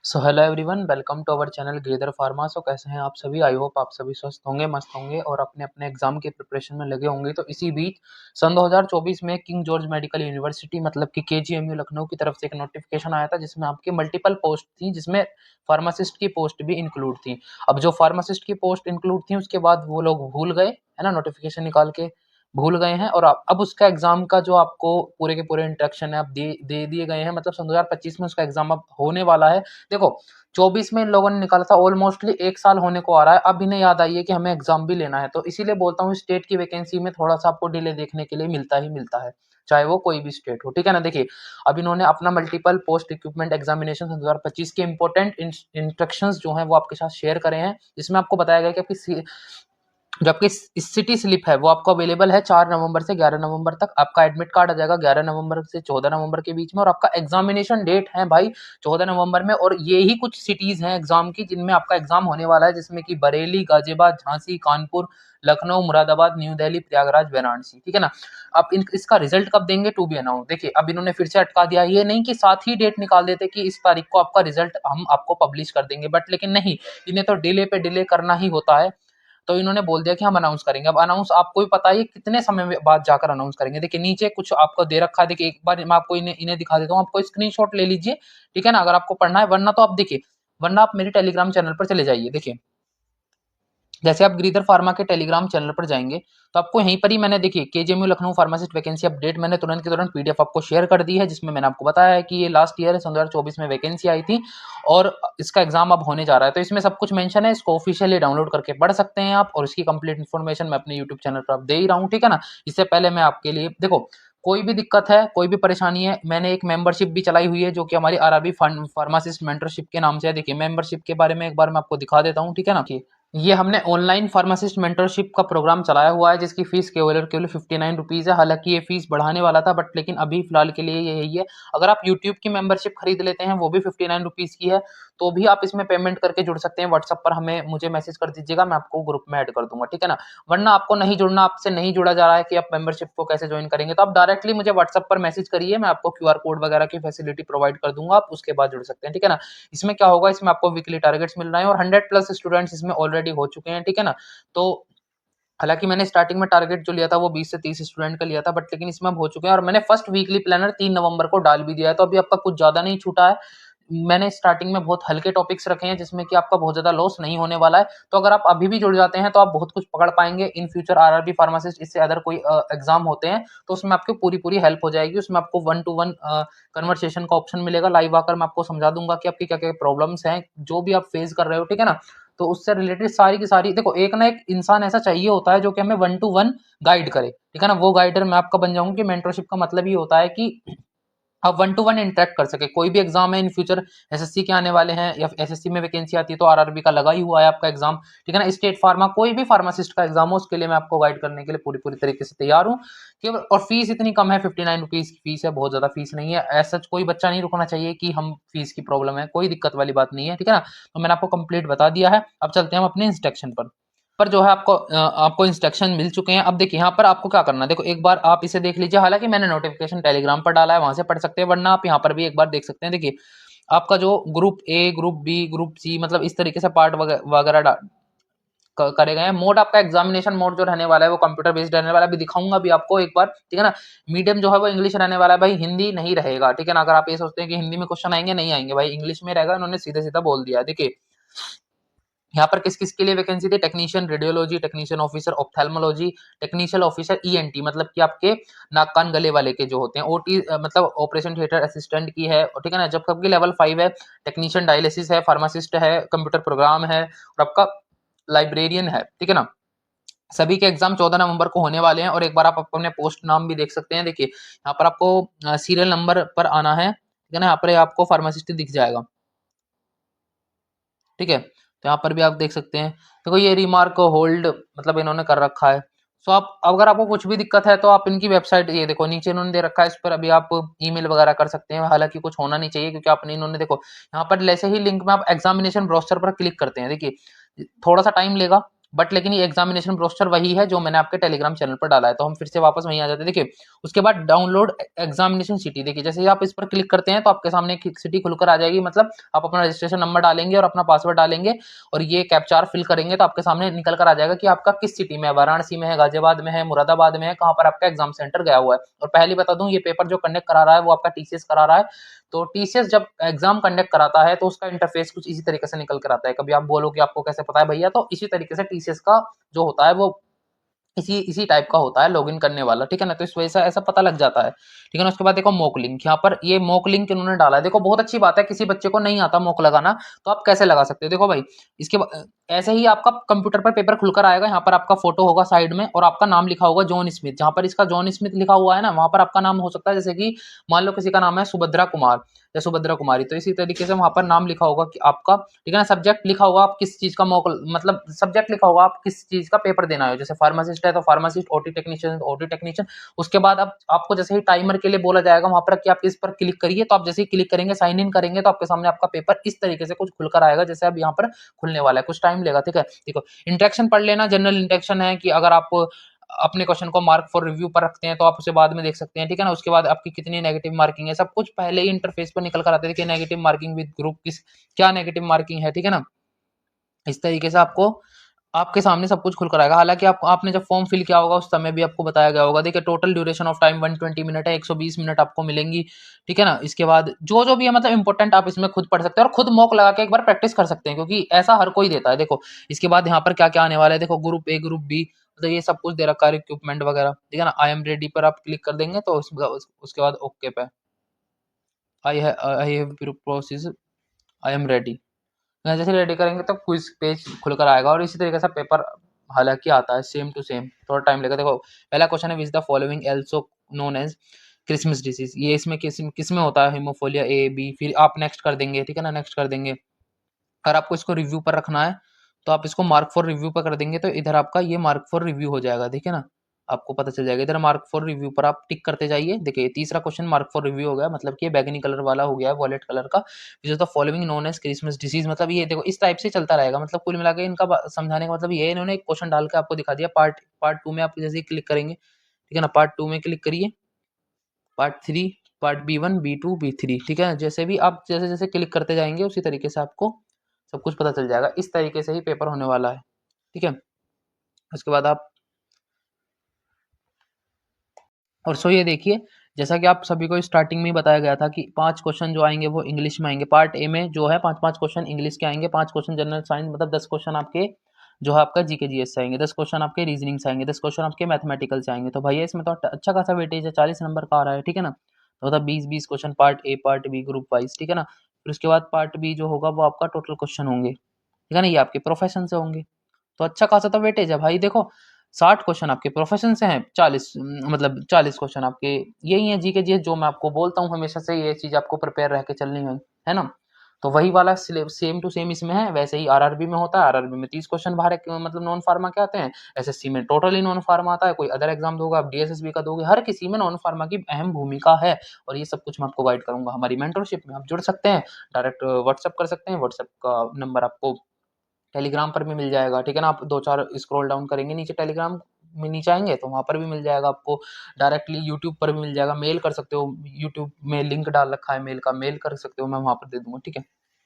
So hello everyone, welcome to our channel Girdhar pharma. So कैसे हैं आप सभी? आई होप आप सभी स्वस्थ होंगे, मस्त होंगे और अपने अपने एग्जाम की प्रिपरेशन में लगे होंगे। तो इसी बीच सन 2024 में किंग जॉर्ज मेडिकल यूनिवर्सिटी मतलब कि केजीएमयू लखनऊ की तरफ से एक नोटिफिकेशन आया था जिसमें आपकी मल्टीपल पोस्ट थी, जिसमें फार्मासिस्ट की पोस्ट भी इंक्लूड थी। अब जो फार्मासिस्ट की पोस्ट इंक्लूड थी उसके बाद वो लोग भूल गए, है ना, नोटिफिकेशन निकाल के भूल गए हैं। और अब उसका एग्जाम का जो आपको पूरे के पूरे इंस्ट्रक्शन है अब दे दिए गए हैं। मतलब सन 2025 में उसका एग्जाम अब होने वाला है। देखो, 24 में इन लोगों ने निकाला था, ऑलमोस्टली 1 साल होने को आ रहा है। अब इन्हें याद आई है कि हमें एग्जाम भी लेना है, तो इसीलिए बोलता हूँ स्टेट की वैकेंसी में थोड़ा सा आपको डिले देखने के लिए मिलता ही मिलता है, चाहे वो कोई भी स्टेट हो, ठीक है ना। देखिए, अब इन्होंने अपना मल्टीपल पोस्ट इक्विपमेंट एग्जामिनेशन 2025 के इंपॉर्टेंट इंस्ट्रक्शंस जो हैं वो आपके साथ शेयर करे हैं। इसमें आपको बताया गया कि आपकी जो आपकी सिटी स्लिप है वो आपको अवेलेबल है 4 नवंबर से 11 नवंबर तक। आपका एडमिट कार्ड आ जाएगा 11 नवंबर से 14 नवंबर के बीच में, और आपका एग्जामिनेशन डेट है भाई 14 नवंबर में। और ये ही कुछ सिटीज हैं एग्जाम की जिनमें आपका एग्जाम होने वाला है, जिसमें कि बरेली, गाजियाबाद, झांसी, कानपुर, लखनऊ, मुरादाबाद, न्यू दिल्ली, प्रयागराज, वाराणसी, ठीक है ना। अब इसका रिजल्ट कब देंगे, टू बी अनाउंस। देखिए, अब इन्होंने फिर से अटका दिया, ये नहीं कि साथ ही डेट निकाल देते कि इस तारीख को आपका रिजल्ट हम आपको पब्लिश कर देंगे, बट लेकिन नहीं, इन्हें तो डिले पे डिले करना ही होता है। तो इन्होंने बोल दिया कि हम अनाउंस करेंगे। अब अनाउंस आपको भी पता है कितने समय बाद जाकर अनाउंस करेंगे। देखिए, नीचे कुछ आपको दे रखा है। देखिए, एक बार मैं आपको इन्हें दिखा देता हूँ, आपको स्क्रीनशॉट ले लीजिए, ठीक है ना, अगर आपको पढ़ना है। वरना तो आप देखिए, वरना आप मेरे टेलीग्राम चैनल पर चले जाइए। देखिए, जैसे आप गिरिधर फार्मा के टेलीग्राम चैनल पर जाएंगे तो आपको यहीं पर ही मैंने, देखिए, KGMU Lucknow pharmacist vacancy update मैंने तुरंत के तुरंत पीडीएफ आपको शेयर कर दी है, जिसमें मैंने आपको बताया है कि ये लास्ट ईयर 2024 में वैकेंसी आई थी और इसका एग्जाम अब होने जा रहा है। तो इसमें सब कुछ मेंशन है, इसको ऑफिशियली डाउनलोड करके पढ़ सकते हैं आप, और इसकी कंप्लीट इन्फॉर्मेशन मैं अपने यूट्यूब चैनल पर आप दे ही रहा हूँ, ठीक है ना। इससे पहले मैं आपके लिए, देखो, कोई भी दिक्कत है, कोई भी परेशानी है, मैंने एक मेंबरशिप भी चलाई हुई है जो कि हमारी आरआरबी फार्मासिस्ट मेंटरशिप के नाम से है। देखिए, मेंबरशिप के बारे में एक बार मैं आपको दिखा देता हूँ, ठीक है ना। ये हमने ऑनलाइन फार्मासिस्ट मेंटरशिप का प्रोग्राम चलाया हुआ है, जिसकी फीस केवल 59 रुपीज़ है। हालांकि ये फीस बढ़ाने वाला था, बट लेकिन अभी फिलहाल के लिए ये यही है। अगर आप यूट्यूब की मेंबरशिप खरीद लेते हैं, वो भी 59 रुपीज़ की है, तो भी आप इसमें पेमेंट करके जुड़ सकते हैं। व्हाट्सएप पर मुझे मैसेज कर दीजिएगा, मैं आपको ग्रुप में ऐड कर दूंगा, ठीक है ना। वरना आपको नहीं जुड़ना, आपसे नहीं जुड़ा जा रहा है कि आप मेंबरशिप को कैसे ज्वाइन करेंगे, तो आप डायरेक्टली मुझे व्हाट्सएप पर मैसेज करिए, मैं आपको क्यूआर कोड वगैरह की फैसिलिटी प्रोवाइड कर दूंगा, आप उसके बाद जुड़ सकते हैं, ठीक है ना। इसमें क्या होगा, इसमें आपको वीकली टारगेट्स मिल रहे हैं और 100+ स्टूडेंट्स इसमें ऑलरेडी हो चुके हैं, ठीक है ना। तो हालांकि मैंने स्टार्टिंग में टारगेट जो लिया था वो 20 से 30 स्टूडेंट का लिया था, बट लेकिन इसमें अब हो चुके हैं, और मैंने फर्स्ट वीकली प्लानर 3 नवंबर को डाल भी दिया है, तो अभी आपका कुछ ज्यादा नहीं छूटा है। मैंने स्टार्टिंग में बहुत हल्के टॉपिक्स रखे हैं जिसमें कि आपका बहुत ज्यादा लॉस नहीं होने वाला है। तो अगर आप अभी भी जुड़ जाते हैं तो आप बहुत कुछ पकड़ पाएंगे इन फ्यूचर। आरआरबी फार्मासिस्ट, इससे अदर कोई एग्जाम होते हैं तो उसमें आपकी पूरी पूरी हेल्प हो जाएगी। उसमें आपको 1-to-1 कन्वर्सेशन का ऑप्शन मिलेगा, लाइव आकर मैं आपको समझा दूंगा कि आपकी क्या क्या प्रॉब्लम्स हैं, जो भी आप फेस कर रहे हो, ठीक है ना। तो उससे रिलेटेड सारी की सारी, देखो, एक ना एक इंसान ऐसा चाहिए होता है जो कि हमें 1-to-1 गाइड करे, ठीक है ना। वो गाइडर मैं आपका बन जाऊंगी। मेंटरशिप का मतलब ये होता है कि आप 1-to-1 इंटरेक्ट कर सके। कोई भी एग्जाम है इन फ्यूचर, एसएससी के आने वाले हैं या एसएससी में वैकेंसी आती है तो आरआरबी का लगा ही हुआ है आपका एग्जाम, ठीक है ना। स्टेट फार्मा, कोई भी फार्मासिस्ट का एग्जाम हो, उसके लिए मैं आपको गाइड करने के लिए पूरी पूरी तरीके से तैयार हूँ। केवल, और फीस इतनी कम है, 59 रुपीज की फीस है, बहुत ज्यादा फीस नहीं है। ऐसा कोई बच्चा नहीं रुकना चाहिए कि हम फीस की प्रॉब्लम है, कोई दिक्कत वाली बात नहीं है, ठीक है ना। तो मैंने आपको कंप्लीट बता दिया है। अब चलते हैं हम अपने इंस्ट्रक्शन पर जो है आपको इंस्ट्रक्शन मिल चुके हैं। अब देखिए, यहाँ पर आपको क्या करना है, देखो, एक बार आप इसे देख लीजिए। हालांकि मैंने नोटिफिकेशन टेलीग्राम पर डाला है, वहां से पढ़ सकते हैं, वरना आप यहाँ पर भी एक बार देख सकते हैं। देखिए, आपका जो group A, group B, group C, मतलब इस तरीके से पार्ट वगैरह करे गए हैं। मोड आपका एग्जामिनेशन मोड जो रहने वाला है वो कंप्यूटर बेस्ड रहने वाला है, अभी दिखाऊंगा भी आपको एक बार, ठीक है ना। मीडियम जो है वो इंग्लिश रहने वाला है भाई, हिंदी नहीं रहेगा, ठीक है ना। अगर आप ये सोचते हैं कि हिंदी में क्वेश्चन आएंगे, नहीं आएंगे भाई, इंग्लिश में रहेगा। इन्होंने सीधे सीधा बोल दिया। देखिए, यहाँ पर किस किस के लिए वैकेंसी थी, technician radiology, technician officer ophthalmology, technical officer ENT, मतलब कि आपके नाक कान गले वाले के जो होते हैं, ओटी मतलब ऑपरेशन थिएटर असिस्टेंट की है, ठीक है ना। जब आपकी लेवल 5 है, टेक्नीशियन डायलिसिस है, फार्मासिस्ट है, कंप्यूटर प्रोग्राम है, और आपका लाइब्रेरियन है, ठीक है ना। सभी के एग्जाम 14 नवंबर को होने वाले हैं। और एक बार आप अपने पोस्ट नाम भी देख सकते हैं। देखिए, यहाँ पर आपको सीरियल नंबर पर आना है, ठीक है ना। यहाँ पर आपको फार्मासिस्ट दिख जाएगा, ठीक है। तो यहाँ पर भी आप देख सकते हैं। देखो, ये रिमार्क होल्ड मतलब इन्होंने कर रखा है। सो आप, अगर आपको कुछ भी दिक्कत है तो आप इनकी वेबसाइट, ये देखो नीचे इन्होंने दे रखा है, इस पर अभी आप ईमेल वगैरह कर सकते हैं। हालांकि कुछ होना नहीं चाहिए, क्योंकि आपने, इन्होंने देखो यहाँ पर जैसे ही लिंक में आप एग्जामिनेशन ब्राउज़र पर क्लिक करते हैं, देखिए थोड़ा सा टाइम लेगा, बट लेकिन ये एग्जामिनेशन ब्रोस्टर वही है जो मैंने आपके टेलीग्राम चैनल पर डाला है। तो हम फिर से वापस वहीं आ जाते हैं। देखिए उसके बाद डाउनलोड एग्जामिनेशन सिटी, देखिए जैसे ही आप इस पर क्लिक करते हैं तो आपके सामने एक सिटी खुलकर आ जाएगी, मतलब आप अपना रजिस्ट्रेशन नंबर डालेंगे और अपना पासवर्ड डालेंगे और ये कैप्चा फिल करेंगे तो आपके सामने निकल कर आ जाएगा कि आपका किस सिटी में है, वाराणसी में है, गाजियाबाद में है, मुरादाबाद में है, कहाँ पर आपका एग्जाम सेंटर गया हुआ है। और पहले बता दूं ये पेपर जो कंडक्ट करा रहा है वो आपका टीसीएस करा रहा है। तो टीसीएस जब एग्जाम कंडक्ट कराता है तो उसका इंटरफेस कुछ इसी तरीके से निकल कर आता है। कभी आप बोलो कि आपको कैसे पता है भैया, तो इसी तरीके से टीसीएस का जो होता है वो इसी इसी टाइप का होता है लॉगिन करने वाला, ठीक है ना। तो इस वजह से ऐसा पता लग जाता है, ठीक है ना। उसके बाद देखो मॉक लिंक, यहाँ पर ये मॉक लिंक इन्होंने डाला है। देखो बहुत अच्छी बात है, किसी बच्चे को नहीं आता मॉक लगाना तो आप कैसे लगा सकते हो। देखो भाई इसके ऐसे ही आपका कंप्यूटर पर पेपर खुलकर आएगा, यहाँ पर आपका फोटो होगा साइड में और आपका नाम लिखा होगा जॉन स्मिथ। जहाँ पर इसका जॉन स्मिथ लिखा हुआ है ना, वहां पर आपका नाम हो सकता है, जैसे कि मान लो किसी का नाम है सुभद्रा कुमार या सुभद्रा कुमारी, तो इसी तरीके से वहां पर नाम लिखा होगा कि आपका, ठीक है ना। सब्जेक्ट लिखा होगा आप किस चीज का मॉक, मतलब सब्जेक्ट लिखा होगा आप किस चीज का पेपर देना है। जैसे फार्मासिस्ट है तो pharmacist, OT technician OT technician. उसके बाद अब आपको जैसे ही टाइमर के लिए बोला जाएगा वहां पर कि आप इस पर क्लिक करिए, तो आप जैसे ही क्लिक करेंगे साइन इन करेंगे तो आपके सामने आपका पेपर इस तरीके से कुछ खुलकर आएगा जैसे अब यहाँ पर खुलने वाला है। कुछ टाइम लेगा, ठीक है। देखो इंट्रैक्शन पढ़ लेना, जनरल इंट्रैक्शन है कि अगर आप अपने क्वेश्चन को मार्क फॉर रिव्यू पर रखते हैं तो आप उसे बाद में देख सकते हैं, ठीक है ना। उसके बाद आपकी कितनी नेगेटिव मार्किंग है सब कुछ पहले ही इंटरफेस पर निकल कर आते थे कि नेगेटिव मार्किंग विद ग्रुप किस, क्या नेगेटिव मार्किंग है, ठीक है ना। इस तरीके से आपको आपके सामने सब कुछ खुल कर आएगा। हालांकि आपने जब फॉर्म फिल किया होगा उस समय भी आपको बताया गया होगा। देखिए total duration of time 120 minute है, 120 मिनट आपको मिलेंगी, ठीक है ना। इसके बाद जो जो भी है मतलब इंपॉर्टेंट आप इसमें खुद पढ़ सकते हैं और खुद मॉक लगा के एक बार प्रैक्टिस कर सकते हैं, क्योंकि ऐसा हर कोई देता है। देखो इसके बाद यहाँ पर क्या क्या आने वाला है, देखो ग्रुप ए ग्रुप बी, मतलब ये सब कुछ दे रखा है, इक्विपमेंट वगैरह, ठीक है ना। आई एम रेडी पर आप क्लिक कर देंगे तो उसके बाद ओके पे I have process, I am ready, जैसे रेडी करेंगे तो क्विज पेज खुलकर आएगा और इसी तरीके से पेपर हालांकि आता है सेम टू सेम, थोड़ा टाइम लगेगा। देखो पहला क्वेश्चन है which the following also known as Christmas disease, ये इसमें किस में होता है, हिमोफोलिया ए बी, फिर आप नेक्स्ट कर देंगे, ठीक है ना, नेक्स्ट कर देंगे। अगर आपको इसको रिव्यू पर रखना है तो आप इसको मार्क फॉर रिव्यू पर कर देंगे तो इधर आपका ये मार्क फॉर रिव्यू हो जाएगा, ठीक है ना। आपको पता चल जाएगा, इधर मार्क फॉर रिव्यू पर आप टिक करते जाइए। देखिए तीसरा क्वेश्चन मार्क फॉर रिव्यू हो गया, मतलब कि बैगनी कलर वाला हो गया है, वॉलेट कलर का। Which is the following known as Christmas disease, मतलब ये देखो इस टाइप से चलता रहेगा। मतलब कुल मिला के इनका समझाने का मतलब ये है, इन्होंने एक क्वेश्चन डाल के आपको दिखा दिया। पार्ट पार्ट टू में आप जैसे ही क्लिक करेंगे, ठीक है ना, पार्ट टू में क्लिक करिए, part three, part B1 B2 B3, ठीक है। जैसे भी आप जैसे जैसे क्लिक करते जाएंगे उसी तरीके से आपको सब कुछ पता चल जाएगा। इस तरीके से ही पेपर होने वाला है, ठीक है। उसके बाद आप और सो ये देखिए जैसा कि आप सभी को स्टार्टिंग में ही बताया गया था कि 5 क्वेश्चन जो आएंगे वो इंग्लिश में आएंगे। पार्ट ए में जो है 5-5 क्वेश्चन इंग्लिश के आएंगे, 5 क्वेश्चन जनरल साइंस, मतलब 10 क्वेश्चन आपके जो है आपका जीके जीएस से आएंगे, 10 क्वेश्चन आपके रीजनिंग से आएंगे, 10 क्वेश्चन आपके मैथमेटिकल से आएंगे। तो भैया इसमें तो अच्छा खासा वेटेज है, 40 नंबर का आ रहा है, ठीक है ना। तो मतलब 20-20 question part A part B group wise, ठीक है ना। फिर उसके बाद पार्ट बी जो होगा वो आपका टोटल क्वेश्चन होंगे, ठीक है ना, ये आपके प्रोफेशन से होंगे। तो अच्छा खासा तो वेटेज है भाई। देखो 60 क्वेश्चन आपके प्रोफेशन से हैं, 40 मतलब 40 क्वेश्चन आपके यही है जीके जी, जो मैं आपको बोलता हूँ हमेशा से ये चीज आपको प्रिपेयर रह के चलनी है ना। तो वही वाला सेम टू सेम इसमें है। वैसे ही आरआरबी में होता है, आरआरबी में 30 क्वेश्चन बाहर मतलब नॉन फार्मा के आते हैं। एसएससी में टोटली नॉन फार्मा आता है, कोई अदर एग्जाम दोगे आप डीएसएसबी का दोगे, हर किसी में नॉन फार्मा की अहम भूमिका है। और ये सब कुछ मैं आपको गाइड करूंगा हमारी मेंटरशिप में। आप जुड़ सकते हैं, डायरेक्ट व्हाट्सअप कर सकते हैं, व्हाट्सअप का नंबर आपको टेलीग्राम पर भी मिल जाएगा, ठीक है ना। आप 2-4 स्क्रॉल डाउन करेंगे नीचे, टेलीग्राम में नीचे आएंगे तो वहाँ पर भी मिल जाएगा आपको। डायरेक्टली यूट्यूब पर भी मिल जाएगा, मेल कर सकते हो, यूट्यूब में लिंक डाल रखा है मेल का, मेल कर सकते हो, मैं वहाँ पर दे दूंगा, ठीक है।